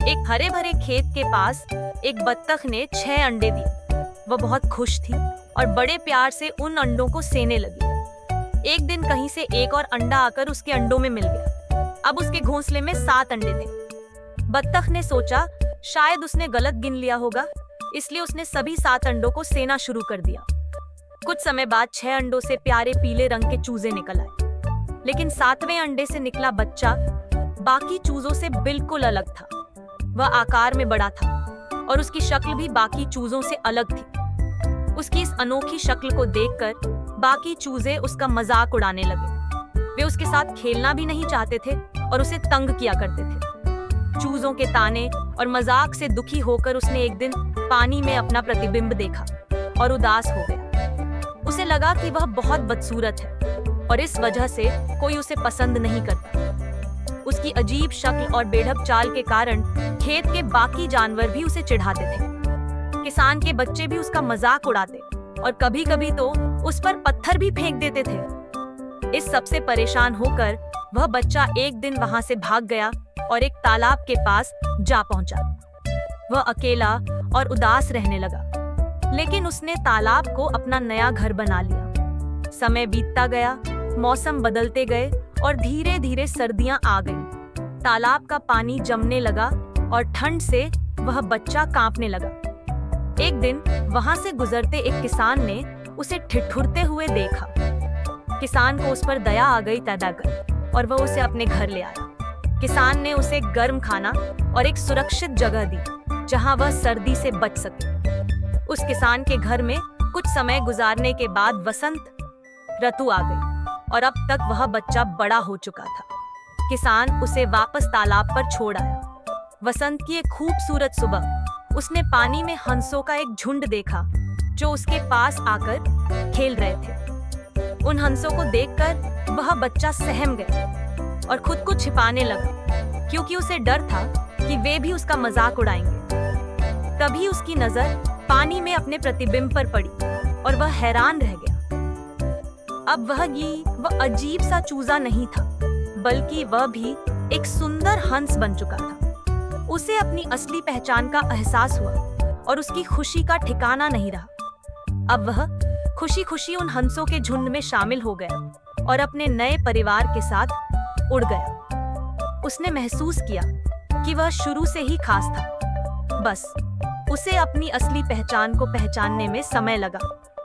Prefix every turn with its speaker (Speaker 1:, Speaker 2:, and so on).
Speaker 1: एक हरे भरे खेत के पास एक बत्तख ने 6 अंडे दिए। वह बहुत खुश थी और बड़े प्यार से उन अंडों को सेने लगी। एक दिन कहीं से एक और अंडा आकर उसके अंडों में मिल गया। अब उसके घोंसले में 7 अंडे थे। बत्तख ने सोचा शायद उसने गलत गिन लिया होगा, इसलिए उसने सभी 7 अंडों को सेना शुरू कर दिया। कुछ समय बाद 6 अंडों से प्यारे पीले रंग के चूजे निकल आए, लेकिन 7वें अंडे से निकला बच्चा बाकी चूजों से बिल्कुल अलग था। वह आकार में बड़ा था और उसकी शक्ल भी बाकी चूजों से अलग थी। उसकी इस अनोखी शक्ल को देखकर बाकी चूजे उसका मजाक उड़ाने लगे। वे उसके साथ खेलना भी नहीं चाहते थे और उसे तंग किया करते थे। चूजों के ताने और मजाक से दुखी होकर उसने एक दिन पानी में अपना प्रतिबिंब देखा और उदास हो गया। उसे लगा कि वह बहुत बदसूरत है और इस वजह से कोई उसे पसंद नहीं करता। उसकी अजीब शक्ल और बेढप चाल के कारण खेत के बाकी जानवर भी उसे चिढ़ाते थे। किसान के बच्चे भी उसका मजाक उड़ाते और कभी-कभी तो उस पर पत्थर भी फेंक देते थे। इस सब से परेशान होकर वह बच्चा एक दिन वहां से भाग गया और एक तालाब के पास जा पहुंचा। वह अकेला और उदास रहने लगा, लेकिन उसने तालाब को अपना नया घर बना लिया। समय बीतता गया, मौसम बदलते गए और धीरे-धीरे सर्दियां आ गईं। तालाब का पानी जमने लगा और ठंड से वह बच्चा कांपने लगा। एक दिन वहां से गुजरते एक किसान ने उसे ठिठुरते हुए देखा। किसान को उस पर दया आ गई पैदा कर और वह उसे अपने घर ले आया। किसान ने उसे गर्म खाना और एक सुरक्षित जगह दी जहां वह सर्दी से बच सके। उस किसान के घर में कुछ समय गुजारने के बाद वसंत ऋतु आ गई और अब तक वह बच्चा बड़ा हो चुका था। किसान उसे वापस तालाब पर छोड़ आया। वसंत की एक खूबसूरत सुबह उसने पानी में हंसों का एक झुंड देखा जो उसके पास आकर खेल रहे थे। उन हंसों को देखकर वह बच्चा सहम गया और खुद को छिपाने लगा, क्योंकि उसे डर था कि वे भी उसका मजाक उड़ाएंगे। तभी उसकी नजर पानी में अपने प्रतिबिंब पर पड़ी और वह हैरान रह गया। अब वह अजीब सा चूजा नहीं था, बल्कि वह भी एक सुंदर हंस बन चुका था। उसे अपनी असली पहचान का एहसास हुआ और उसकी खुशी का ठिकाना नहीं रहा। अब वह खुशी-खुशी उन हंसों के झुंड में शामिल हो गया और अपने नए परिवार के साथ उड़ गया। उसने महसूस किया कि वह शुरू से ही खास था, बस उसे अपनी असली पहचान को पहचानने में समय लगा।